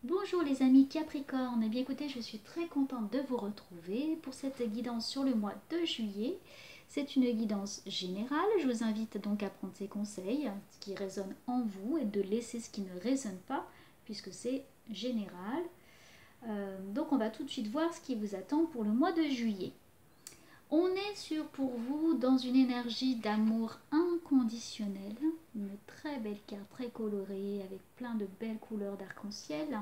Bonjour les amis Capricorne, eh bien écoutez, je suis très contente de vous retrouver pour cette guidance sur le mois de juillet. C'est une guidance générale, je vous invite donc à prendre ces conseils, ce qui résonne en vous, et de laisser ce qui ne résonne pas, puisque c'est général. Donc on va tout de suite voir ce qui vous attend pour le mois de juillet. On est pour vous dans une énergie d'amour inconditionnel, une très belle carte, très colorée, avec plein de belles couleurs d'arc-en-ciel,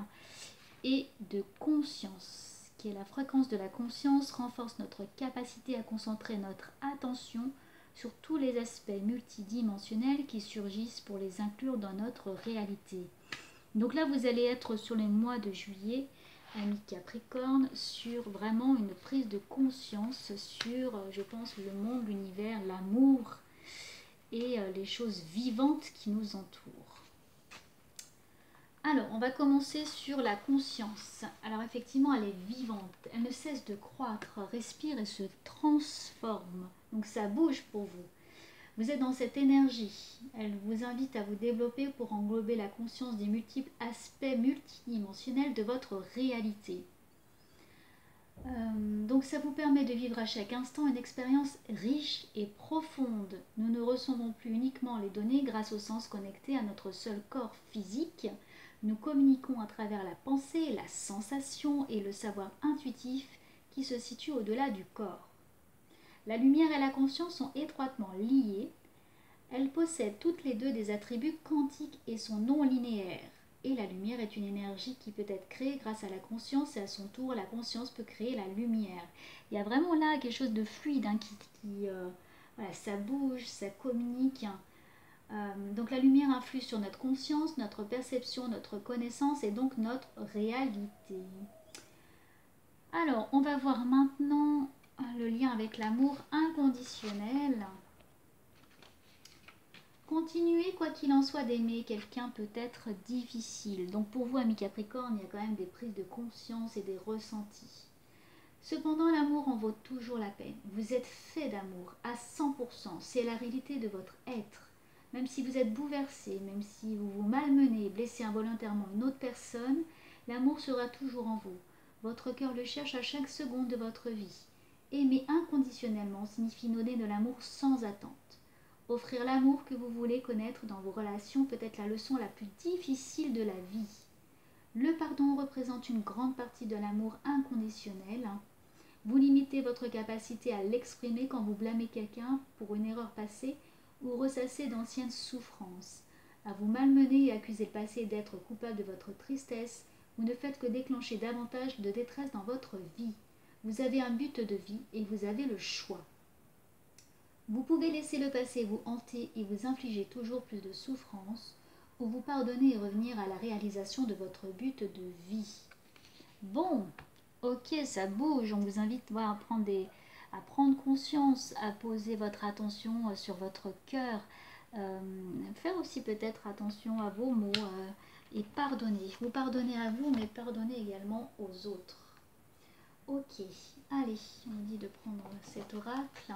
et de conscience, qui est la fréquence de la conscience, renforce notre capacité à concentrer notre attention sur tous les aspects multidimensionnels qui surgissent pour les inclure dans notre réalité. Donc là, vous allez être sur les mois de juillet, amis Capricorne, sur vraiment une prise de conscience sur, je pense, le monde, l'univers, l'amour et les choses vivantes qui nous entourent. Alors, on va commencer sur la conscience. Alors effectivement, elle est vivante, elle ne cesse de croître, respire et se transforme. Donc ça bouge pour vous. Vous êtes dans cette énergie. Elle vous invite à vous développer pour englober la conscience des multiples aspects multidimensionnels de votre réalité. Donc ça vous permet de vivre à chaque instant une expérience riche et profonde. Nous ne recevons plus uniquement les données grâce au sens connecté à notre seul corps physique. Nous communiquons à travers la pensée, la sensation et le savoir intuitif qui se situe au-delà du corps. La lumière et la conscience sont étroitement liées. Elles possèdent toutes les deux des attributs quantiques et sont non linéaires. Et la lumière est une énergie qui peut être créée grâce à la conscience et à son tour, la conscience peut créer la lumière. Il y a vraiment là quelque chose de fluide voilà, ça bouge, ça communique. Donc la lumière influe sur notre conscience, notre perception, notre connaissance et donc notre réalité. Alors, on va voir maintenant le lien avec l'amour inconditionnel. Continuez, quoi qu'il en soit, d'aimer quelqu'un peut être difficile. Donc pour vous, amis Capricorne, il y a quand même des prises de conscience et des ressentis. Cependant, l'amour en vaut toujours la peine. Vous êtes fait d'amour à 100%. C'est la réalité de votre être. Même si vous êtes bouleversé, même si vous vous malmenez, blessez involontairement une autre personne, l'amour sera toujours en vous. Votre cœur le cherche à chaque seconde de votre vie. Aimer inconditionnellement signifie donner de l'amour sans attente. Offrir l'amour que vous voulez connaître dans vos relations peut être la leçon la plus difficile de la vie. Le pardon représente une grande partie de l'amour inconditionnel. Vous limitez votre capacité à l'exprimer quand vous blâmez quelqu'un pour une erreur passée ou ressassez d'anciennes souffrances. À vous malmener et accuser le passé d'être coupable de votre tristesse, vous ne faites que déclencher davantage de détresse dans votre vie. Vous avez un but de vie et vous avez le choix. Vous pouvez laisser le passé vous hanter et vous infliger toujours plus de souffrance, ou vous pardonner et revenir à la réalisation de votre but de vie. Bon, ok, ça bouge, on vous invite à prendre conscience, à poser votre attention sur votre cœur, faire aussi peut-être attention à vos mots et pardonner. Vous pardonnez à vous, mais pardonnez également aux autres. Ok, allez, on me dit de prendre cet oracle.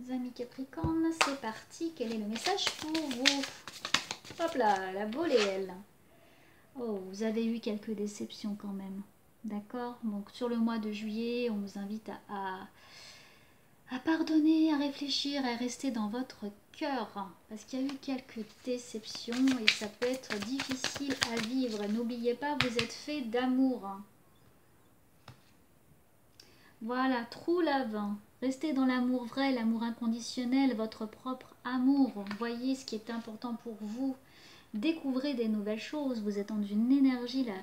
Amis Capricorne, c'est parti. Quel est le message pour vous? Hop là, la volée, elle. Oh, vous avez eu quelques déceptions quand même. D'accord. Donc sur le mois de juillet, on vous invite à pardonner, à réfléchir, à rester dans votre cœur. Parce qu'il y a eu quelques déceptions et ça peut être difficile à vivre. N'oubliez pas, vous êtes fait d'amour. Voilà, true love. Restez dans l'amour vrai, l'amour inconditionnel, votre propre amour. Voyez ce qui est important pour vous. Découvrez des nouvelles choses. Vous êtes dans une énergie là,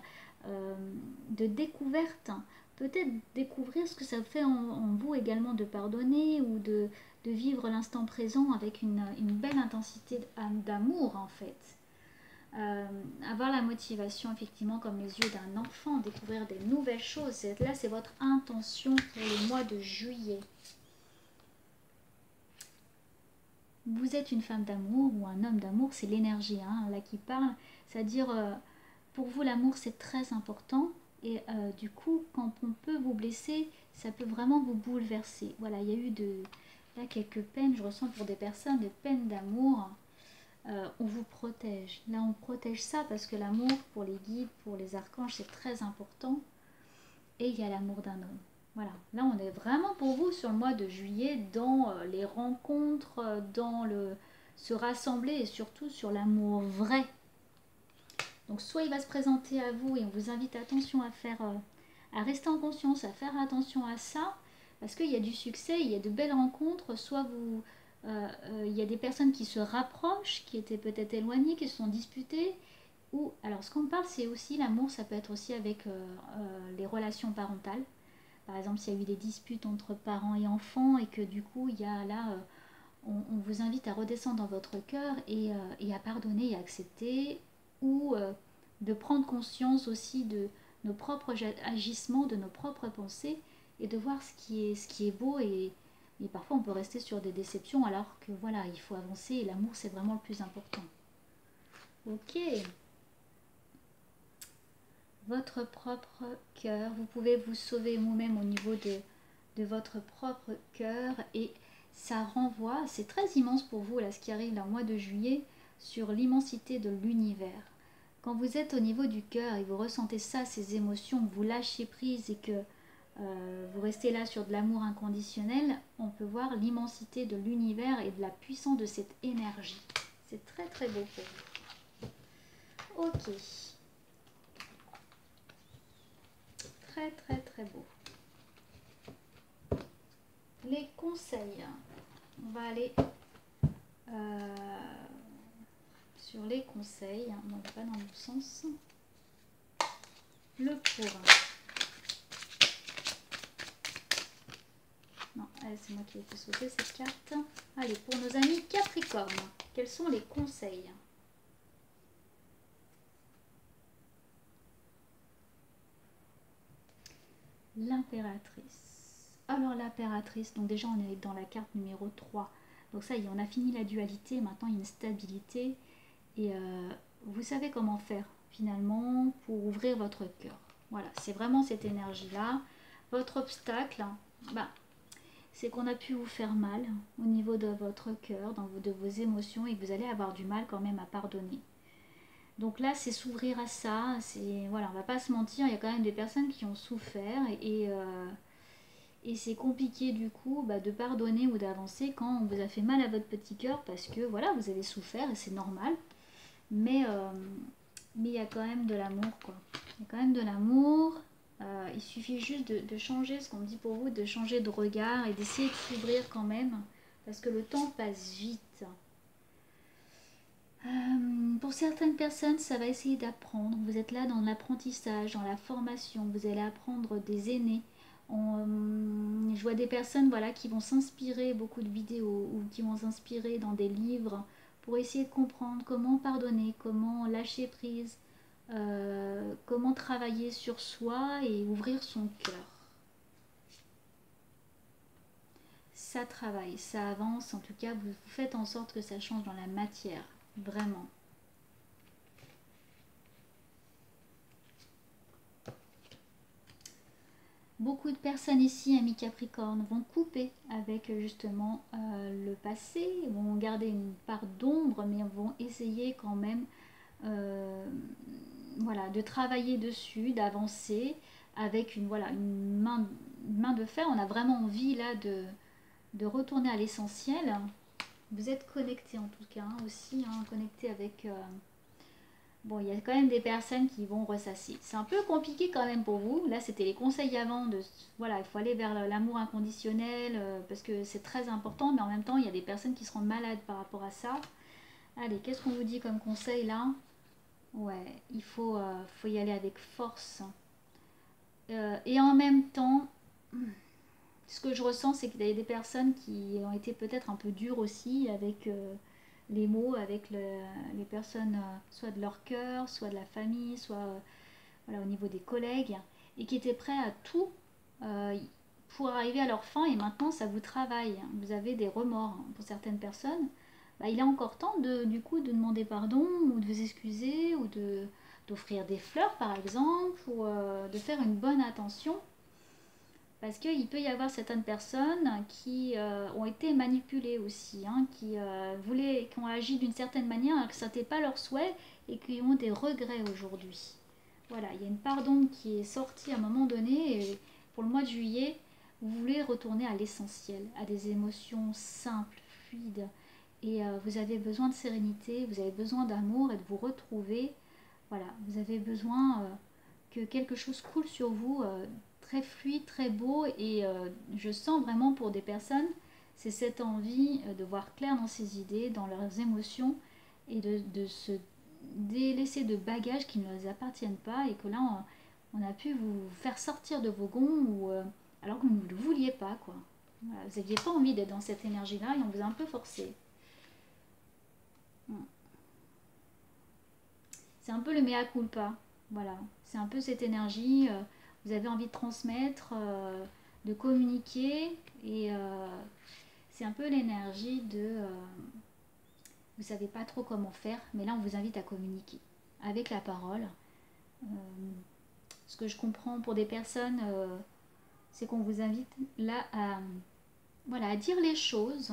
de découverte. Peut-être découvrir ce que ça fait en vous également de pardonner ou de vivre l'instant présent avec une belle intensité d'amour en fait. Avoir la motivation effectivement comme les yeux d'un enfant, découvrir des nouvelles choses, là c'est votre intention pour le mois de juillet. Vous êtes une femme d'amour ou un homme d'amour, c'est l'énergie là qui parle, c'est-à-dire pour vous l'amour c'est très important et du coup quand on peut vous blesser, ça peut vraiment vous bouleverser. Voilà, il y a eu là quelques peines, je ressens pour des personnes des peines d'amour. on vous protège. Là, on protège ça parce que l'amour pour les guides, pour les archanges, c'est très important. Et il y a l'amour d'un homme. Voilà, là on est vraiment pour vous sur le mois de juillet dans les rencontres, dans le se rassembler et surtout sur l'amour vrai. Donc soit il va se présenter à vous et on vous invite attention à faire, à rester en conscience, à faire attention à ça, parce qu'il y a du succès, il y a de belles rencontres, soit vous, il y a des personnes qui se rapprochent, qui étaient peut-être éloignées, qui se sont disputées, ou alors ce qu'on parle c'est aussi l'amour, ça peut être aussi avec les relations parentales. Par exemple, s'il y a eu des disputes entre parents et enfants et que du coup, il y a là, on vous invite à redescendre dans votre cœur et à pardonner et à accepter ou de prendre conscience aussi de nos propres agissements, de nos propres pensées et de voir ce qui est beau et parfois on peut rester sur des déceptions alors que voilà, il faut avancer et l'amour c'est vraiment le plus important. Ok. Votre propre cœur. Vous pouvez vous sauver vous-même au niveau de votre propre cœur et ça renvoie, c'est très immense pour vous là ce qui arrive là au mois de juillet sur l'immensité de l'univers. Quand vous êtes au niveau du cœur et vous ressentez ça, ces émotions, vous lâchez prise et que vous restez là sur de l'amour inconditionnel, on peut voir l'immensité de l'univers et de la puissance de cette énergie. C'est très très beau pour vous. Ok. Très très très beau. Les conseils. On va aller sur les conseils. On ne va pas dans le sens. Le pour. Non, c'est moi qui ai fait sauter cette carte. Allez, pour nos amis Capricorne, quels sont les conseils? L'impératrice. Alors l'impératrice, donc déjà on est dans la carte numéro 3. Donc ça y est, on a fini la dualité, maintenant il y a une stabilité. Et vous savez comment faire finalement pour ouvrir votre cœur. Voilà, c'est vraiment cette énergie-là. Votre obstacle, bah, c'est qu'on a pu vous faire mal au niveau de votre cœur, de vos émotions, et que vous allez avoir du mal quand même à pardonner. Donc là, c'est s'ouvrir à ça. Voilà, on va pas se mentir, il y a quand même des personnes qui ont souffert et c'est compliqué du coup de pardonner ou d'avancer quand on vous a fait mal à votre petit cœur parce que voilà, vous avez souffert et c'est normal. Mais il y a quand même de l'amour quoi. Il y a quand même de l'amour. Il suffit juste de changer ce qu'on me dit pour vous, de changer de regard et d'essayer de s'ouvrir quand même parce que le temps passe vite. Pour certaines personnes, ça va essayer d'apprendre. Vous êtes là dans l'apprentissage, dans la formation. Vous allez apprendre des aînés. Je vois des personnes voilà, qui vont s'inspirer, beaucoup de vidéos, ou qui vont s'inspirer dans des livres pour essayer de comprendre comment pardonner, comment lâcher prise, comment travailler sur soi et ouvrir son cœur. Ça travaille, ça avance. En tout cas, vous faites en sorte que ça change dans la matière. Vraiment. Beaucoup de personnes ici, amis Capricorne, vont couper avec justement le passé, vont garder une part d'ombre, mais vont essayer quand même voilà, de travailler dessus, d'avancer avec une main de fer. On a vraiment envie là de retourner à l'essentiel. Vous êtes connecté en tout cas aussi, connecté avec... Bon, il y a quand même des personnes qui vont ressasser. C'est un peu compliqué quand même pour vous. Là, c'était les conseils avant de... Voilà, il faut aller vers l'amour inconditionnel parce que c'est très important. Mais en même temps, il y a des personnes qui se rendent malades par rapport à ça. Allez, qu'est-ce qu'on vous dit comme conseil là? Ouais, il faut y aller avec force. Et en même temps, ce que je ressens, c'est qu'il y a des personnes qui ont été peut-être un peu dures aussi avec... les mots avec les personnes, soit de leur cœur, soit de la famille, soit voilà, au niveau des collègues, et qui étaient prêts à tout pour arriver à leur fin, et maintenant ça vous travaille. Vous avez des remords pour certaines personnes. Il est encore temps du coup de demander pardon, ou de vous excuser, ou d'offrir des fleurs par exemple, ou de faire une bonne attention. Parce qu'il peut y avoir certaines personnes qui ont été manipulées aussi, hein, qui ont agi d'une certaine manière alors que ce n'était pas leur souhait et qui ont des regrets aujourd'hui. Voilà, il y a une part d'ombre qui est sortie à un moment donné et pour le mois de juillet, vous voulez retourner à l'essentiel, à des émotions simples, fluides et vous avez besoin de sérénité, vous avez besoin d'amour et de vous retrouver. Voilà, vous avez besoin que quelque chose coule sur vous, très fluide, très beau et je sens vraiment pour des personnes, c'est cette envie de voir clair dans ses idées, dans leurs émotions et de se délaisser de bagages qui ne leur appartiennent pas et que là on a pu vous faire sortir de vos gonds ou, alors que vous ne le vouliez pas quoi. Voilà, vous n'aviez pas envie d'être dans cette énergie là et on vous a un peu forcé. C'est un peu le mea culpa, voilà, c'est un peu cette énergie, vous avez envie de transmettre, de communiquer et c'est un peu l'énergie de vous savez pas trop comment faire, mais là on vous invite à communiquer avec la parole. Ce que je comprends pour des personnes, c'est qu'on vous invite là à, voilà, à dire les choses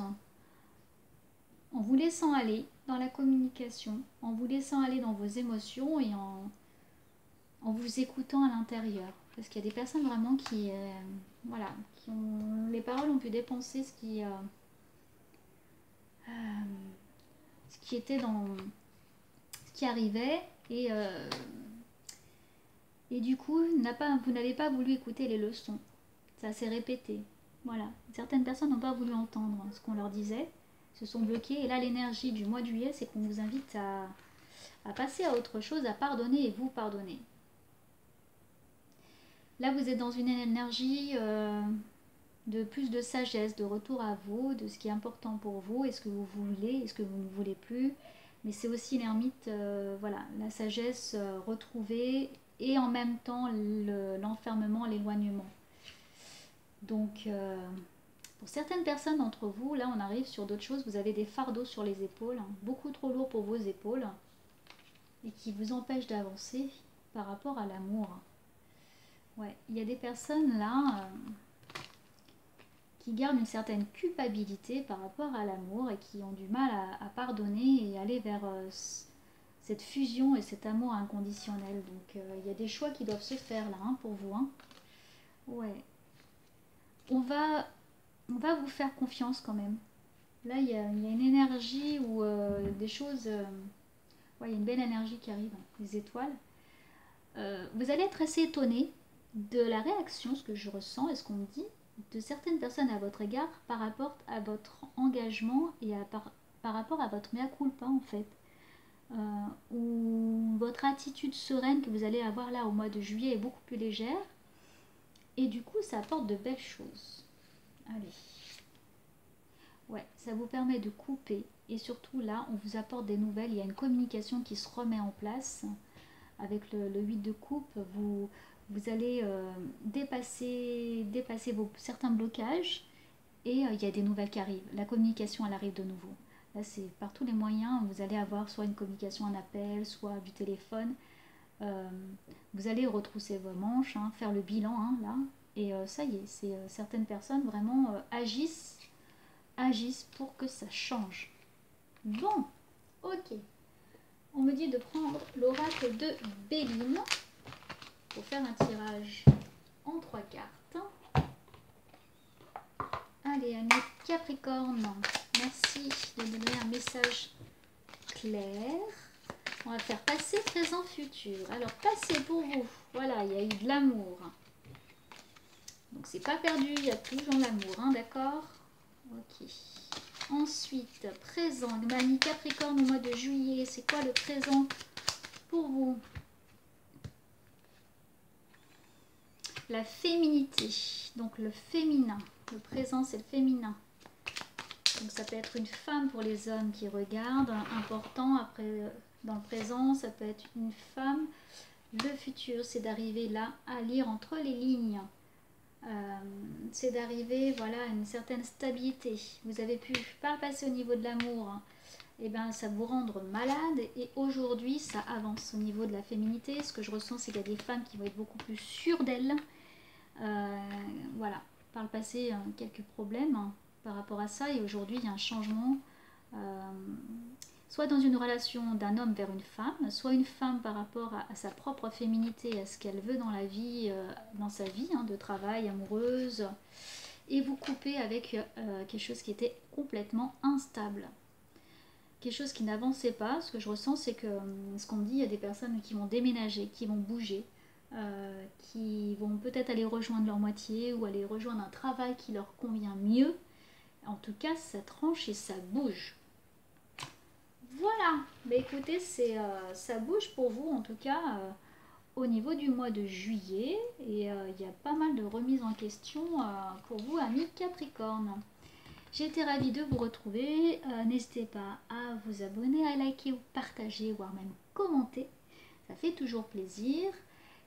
en vous laissant aller dans la communication, en vous laissant aller dans vos émotions et en vous écoutant à l'intérieur. Parce qu'il y a des personnes vraiment qui, voilà, qui ont, les paroles ont pu dépenser ce qui était dans ce qui arrivait et du coup vous n'avez pas voulu écouter les leçons, ça s'est répété, voilà, certaines personnes n'ont pas voulu entendre ce qu'on leur disait, se sont bloquées et là l'énergie du mois de juillet c'est qu'on vous invite à passer à autre chose, à pardonner et vous pardonner. Là vous êtes dans une énergie de plus de sagesse, de retour à vous, de ce qui est important pour vous, est-ce que vous voulez, est-ce que vous ne voulez plus, mais c'est aussi l'ermite, voilà, la sagesse retrouvée et en même temps l'enfermement, l'éloignement. Donc pour certaines personnes d'entre vous, là on arrive sur d'autres choses, vous avez des fardeaux sur les épaules, hein, beaucoup trop lourds pour vos épaules et qui vous empêchent d'avancer par rapport à l'amour. Ouais, il y a des personnes là qui gardent une certaine culpabilité par rapport à l'amour et qui ont du mal à pardonner et aller vers cette fusion et cet amour inconditionnel. Donc il y a des choix qui doivent se faire là hein, pour vous. Hein. Ouais. On va vous faire confiance quand même. Là il y a une énergie ou des choses... ouais, il y a une belle énergie qui arrive, hein, les étoiles. Vous allez être assez étonné de la réaction, ce que je ressens et ce qu'on me dit, de certaines personnes à votre égard par rapport à votre engagement et par rapport à votre mea culpa en fait. Ou votre attitude sereine que vous allez avoir là au mois de juillet est beaucoup plus légère et du coup ça apporte de belles choses. Allez. Ouais, ça vous permet de couper et surtout là on vous apporte des nouvelles, il y a une communication qui se remet en place avec le 8 de coupe, vous allez dépasser certains blocages et il y a des nouvelles qui arrivent. La communication, elle arrive de nouveau. Là, c'est par tous les moyens. Vous allez avoir soit une communication, un appel, soit du téléphone. Vous allez retrousser vos manches, hein, faire le bilan, hein, là. Et ça y est, certaines personnes vraiment agissent pour que ça change. Bon, ok. On me dit de prendre l'oracle de Béline pour faire un tirage en 3 cartes. Allez, amis Capricorne, merci de donner un message clair. On va faire passé, présent, futur. Alors, passé pour vous. Voilà, il y a eu de l'amour. Donc, c'est pas perdu, il y a toujours l'amour, hein, d'accord? Ok. Ensuite, présent, Mani Capricorne au mois de juillet, c'est quoi le présent pour vous? La féminité, donc le féminin, le présent c'est le féminin. Donc ça peut être une femme pour les hommes qui regardent, important, après dans le présent ça peut être une femme. Le futur c'est d'arriver là à lire entre les lignes. C'est d'arriver voilà, à une certaine stabilité. Vous avez pu pas passer au niveau de l'amour, hein. Et ben ça vous rendre malade et aujourd'hui ça avance au niveau de la féminité. Ce que je ressens c'est qu'il y a des femmes qui vont être beaucoup plus sûres d'elles, Voilà, par le passé, quelques problèmes par rapport à ça, et aujourd'hui il y a un changement, soit dans une relation d'un homme vers une femme, soit une femme par rapport à sa propre féminité, à ce qu'elle veut dans la vie, dans sa vie de travail, amoureuse, et vous coupez avec quelque chose qui était complètement instable. Quelque chose qui n'avançait pas. Ce que je ressens, c'est que ce qu'on me dit, il y a des personnes qui vont déménager, qui vont bouger, qui vont peut-être aller rejoindre leur moitié ou aller rejoindre un travail qui leur convient mieux. En tout cas, ça tranche et ça bouge. Voilà, mais écoutez, ça bouge pour vous en tout cas au niveau du mois de juillet, et il y a pas mal de remises en question pour vous, amis Capricorne. J'ai été ravie de vous retrouver. N'hésitez pas à vous abonner, à liker ou partager, voire même commenter. Ça fait toujours plaisir.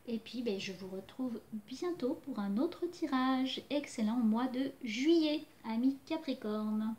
Et puis, je vous retrouve bientôt pour un autre tirage. Excellent mois de juillet, amis Capricorne.